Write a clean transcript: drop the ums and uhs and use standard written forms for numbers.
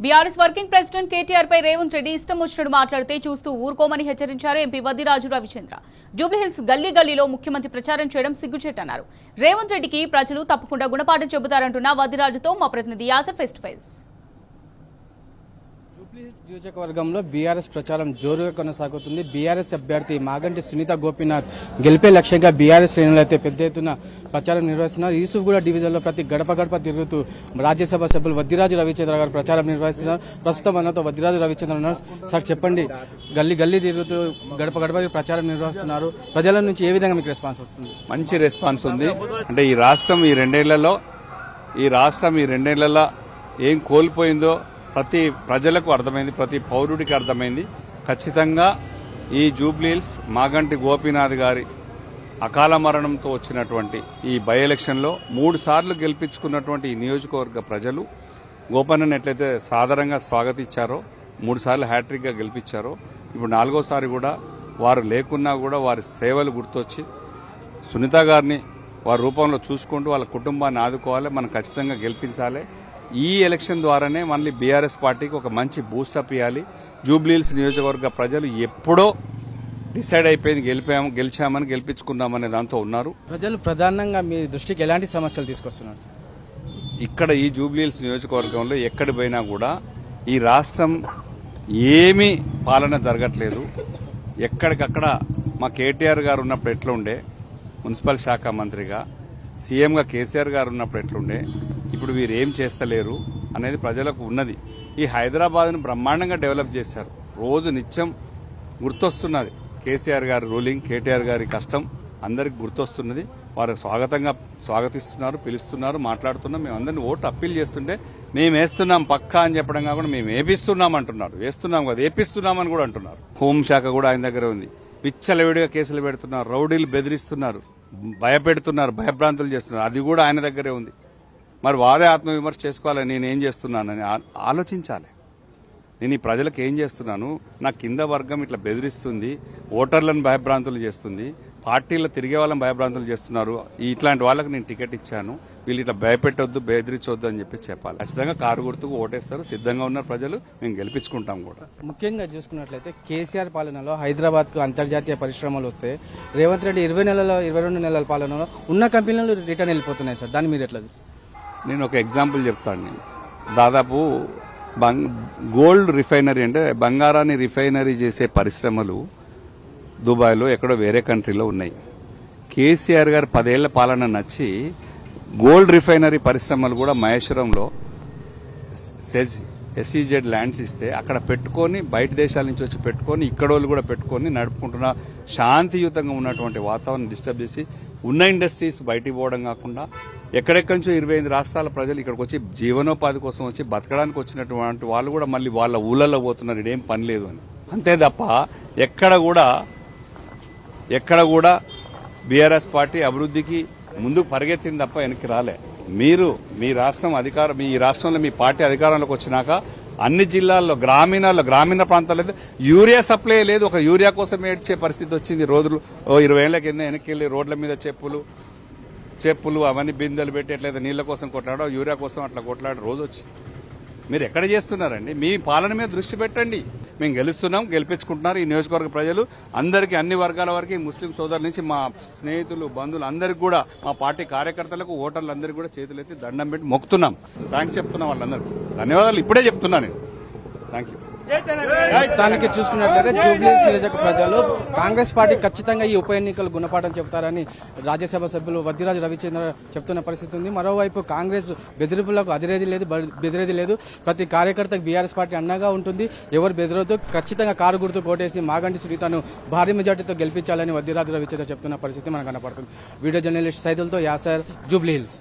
BRS working president KTR పై రేవంత్ రెడ్డి ఇష్టం వచ్చినట్టు మాట్లాడితే చూస్తూ ఊరుకోమని హెచ్చరించారు ఎంపీ వద్దిరాజు రవిచంద్ర. జూబ్లీహిల్స్ గల్లీ గల్లీలో ముఖ్యమంత్రి ప్రచారం చేయడం సిగ్గుచేటన్నారు. రేవంత్ రెడ్డికి ప్రజలు తప్పకుండా గుణపాఠం చెబుతారంటున్న వద్దిరాజుతో మా ప్రతినిధి Acer face to face. Jubilee Hills నియోజకవర్గంలో బీఆర్ఎస్ ప్రచారం జోరుగా కొనసాగుతుంది. బీఆర్ఎస్ అభ్యర్థి మాగంటి సునీత గోపీనాథ్ గెలిపే లక్ష్యంగా బీఆర్ఎస్ శ్రేణులు అయితే పెద్ద ఎత్తున ప్రచారం నిర్వహిస్తున్నారు. యూసుఫ్గూడ డివిజన్ లో ప్రతి గడప గడప తిరుగుతూ రాజ్యసభ సభ్యులు వద్దిరాజు రవిచంద్ర గారు ప్రచారం నిర్వహిస్తున్నారు. ప్రస్తుతం మనతో వద్దిరాజు రవిచంద్ర ఉన్నారు. సార్ చెప్పండి, గల్లీ గల్లీ తిరుగుతూ గడప గడప ప్రచారం నిర్వహిస్తున్నారు. ప్రజల నుంచి ఏ విధంగా మీకు రెస్పాన్స్ వస్తుంది? మంచి రెస్పాన్స్ ఉంది. అంటే ఈ రాష్ట్రం ఈ రెండేళ్లలో ఏం కోల్పోయిందో ప్రతి ప్రజలకు అర్థమైంది, ప్రతి పౌరుడికి అర్థమైంది. ఖచ్చితంగా ఈ జూబ్లీహిల్స్ మాగంటి గోపీనాథ్ గారి అకాల మరణంతో వచ్చినటువంటి ఈ బై ఎలక్షన్లో 3 సార్లు గెలిపించుకున్నటువంటి ఈ నియోజకవర్గ ప్రజలు గోపన్నని ఎట్లయితే సాదరంగా స్వాగతించారో, 3 సార్లు హ్యాట్రిక్ గా గెలిపించారో, ఇప్పుడు 4వసారి కూడా వారు లేకున్నా కూడా వారి సేవలు గుర్తొచ్చి సునీత గారిని వారి రూపంలో చూసుకుంటూ వాళ్ళ కుటుంబాన్ని ఆదుకోవాలి, మనం ఖచ్చితంగా గెలిపించాలి. ఈ ఎలక్షన్ ద్వారానే మళ్ళీ బీఆర్ఎస్ పార్టీకి ఒక మంచి బూస్టప్ ఇవ్వాలి. జూబ్లీహిల్స్ నియోజకవర్గ ప్రజలు ఎప్పుడో డిసైడ్ అయిపోయింది, గెలిచామని గెలిపించుకున్నామనే దాంతో ఉన్నారు. ప్రజలు ప్రధానంగా మీ దృష్టికి ఎలాంటి సమస్యలు తీసుకొస్తున్నారు? ఇక్కడ ఈ జూబ్లీహిల్స్ నియోజకవర్గంలో ఎక్కడి పోయినా కూడా ఈ రాష్ట్రం ఏమీ పాలన జరగట్లేదు. ఎక్కడికక్కడ మా కేటీఆర్ గారు ఉన్నప్పుడు ఎట్లుండే, మున్సిపల్ శాఖ మంత్రిగా సీఎంగా కేసీఆర్ గారు ఉన్నప్పుడు ఎట్లుండే, ఇప్పుడు వీరు ఏం చేస్తలేరు అనేది ప్రజలకు ఉన్నది. ఈ హైదరాబాద్ను బ్రహ్మాండంగా డెవలప్ చేశారు. రోజు నిత్యం గుర్తొస్తున్నది కేసీఆర్ గారి రూలింగ్, కేటీఆర్ గారి కష్టం అందరికి గుర్తొస్తున్నది. వారు స్వాగతిస్తున్నారు, పిలుస్తున్నారు, మాట్లాడుతున్నాం. మేము అందరినీ ఓటు అప్పీల్ చేస్తుంటే మేము వేస్తున్నాం పక్కా అని చెప్పడం కాకుండా మేము వేపిస్తున్నాం అంటున్నారు. వేస్తున్నాం కదా, వేపిస్తున్నామని కూడా అంటున్నారు. హోంశాఖ కూడా ఆయన దగ్గర ఉంది. పిచ్చలవిడిగా కేసులు పెడుతున్నారు, రౌడీలు బెదిరిస్తున్నారు, భయపెడుతున్నారు, భయభ్రాంతులు చేస్తున్నారు. అది కూడా ఆయన దగ్గరే ఉంది. మరి వారే ఆత్మవిమర్శ చేసుకోవాలి. నేనేం చేస్తున్నానని ఆలోచించాలి. నేను ఈ ప్రజలకు ఏం చేస్తున్నాను, నా కింద వర్గం ఇట్లా బెదిరిస్తుంది, ఓటర్లను భయభ్రాంతులు చేస్తుంది, పార్టీలో తిరిగే వాళ్ళని భయభ్రాంతులు చేస్తున్నారు, ఇట్లాంటి వాళ్ళకి నేను టికెట్ ఇచ్చాను, వీళ్ళు ఇట్లా భయపెట్టొద్దు, బెదిరించొద్దు అని చెప్పి చెప్పాలి. ఖచ్చితంగా కారు గుర్తుకు ఓటేస్తారు. సిద్ధంగా ఉన్న ప్రజలు మేము గెలిపించుకుంటాం కూడా. ముఖ్యంగా చూసుకున్నట్లయితే కేసీఆర్ పాలనలో హైదరాబాద్ కు అంతర్జాతీయ పరిశ్రమలు వస్తే రేవంత్ రెడ్డి 22 నెలల పాలనలో ఉన్న కంపెనీలు రిటర్న్ వెళ్ళిపోతున్నాయి సార్. దాన్ని మీరు ఎట్లా చూస్తారు? నేను ఒక ఎగ్జాంపుల్ చెప్తాను. నేను దాదాపు గోల్డ్ రిఫైనరీ అంటే బంగారాన్ని రిఫైనరీ చేసే పరిశ్రమలు దుబాయ్లో ఎక్కడో వేరే కంట్రీలో ఉన్నాయి. కేసీఆర్ గారు 10 ఏళ్ల పాలన నచ్చి గోల్డ్ రిఫైనరీ పరిశ్రమలు కూడా మహేశ్వరంలో SEZ ల్యాండ్స్ ఇస్తే అక్కడ పెట్టుకొని బయట దేశాల నుంచి వచ్చి పెట్టుకొని ఇక్కడోళ్ళు కూడా పెట్టుకొని నడుపుకుంటున్న శాంతియుతంగా ఉన్నటువంటి వాతావరణం డిస్టర్బ్ చేసి ఉన్న ఇండస్ట్రీస్ బయటికి పోవడం కాకుండా ఎక్కడెక్కడి నుంచో 25 రాష్ట్రాల ప్రజలు ఇక్కడికి వచ్చి జీవనోపాధి కోసం వచ్చి బతకడానికి వచ్చినటువంటి వాళ్ళు కూడా మళ్ళీ వాళ్ళ ఊళ్ళలో పోతున్నారు, ఇదేం పని లేదు అని. అంతే తప్ప ఎక్కడ కూడా బీఆర్ఎస్ పార్టీ అభివృద్ధికి ముందుకు పరిగెత్తింది తప్ప వెనక్కి రాలే. మీ రాష్ట్రంలో మీ పార్టీ అధికారంలోకి వచ్చినాక అన్ని జిల్లాల్లో గ్రామీణ ప్రాంతాల్లో అయితే యూరియా సప్లై లేదు. ఒక యూరియా కోసం ఏడ్చే పరిస్థితి వచ్చింది. రోజులు 20 ఏళ్ల కింద వెనక్కి వెళ్లి రోడ్ల మీద చెప్పులు అవన్నీ బిందెలు పెట్టి ఎట్లయితే నీళ్ల కోసం కొట్లాడో యూరియా కోసం అట్లా కొట్లాడే రోజు వచ్చింది. మీరు ఎక్కడ చేస్తున్నారండి? మీ పాలన మీద దృష్టి పెట్టండి. మేము గెలుస్తున్నాం, గెలిపించుకుంటున్నారు ఈ నియోజకవర్గ ప్రజలు. అందరికీ, అన్ని వర్గాల వరకు, ముస్లిం సోదరుల నుంచి మా స్నేహితులు, బంధువులు అందరికీ కూడా, మా పార్టీ కార్యకర్తలకు, ఓటర్లందరికీ కూడా చేతులెత్తి దండం పెట్టి మొక్కుతున్నాం. థ్యాంక్స్ చెప్తున్నాం వాళ్ళందరికీ. ధన్యవాదాలు ఇప్పుడే చెప్తున్నా నేను. Thank you. దానికి చూసుకున్నట్లయితే జూబ్లీహిల్స్ నియోజక ప్రజలు కాంగ్రెస్ పార్టీ ఖచ్చితంగా ఈ ఉప ఎన్నికలు గుణపాఠం చెబుతారని రాజ్యసభ సభ్యులు వద్దిరాజు రవిచంద్ర చెప్తున్న పరిస్థితి ఉంది. మరోవైపు కాంగ్రెస్ బెదిరింపులకు బెదిరేది లేదు. ప్రతి కార్యకర్తకు బీఆర్ఎస్ పార్టీ అండగా ఉంటుంది. ఎవరు బెదిరొద్దు, ఖచ్చితంగా కారు గుర్తు కోటేసి మాగంటి సునీతను భారీ మెజార్టీతో గెలిపించాలని వద్దిరాజు రవిచంద్ర చెప్తున్న పరిస్థితి మనకు కనపడుతుంది. వీడియో జర్నలిస్ట్ సైదులతో యాసర్, జూబ్లీహిల్స్.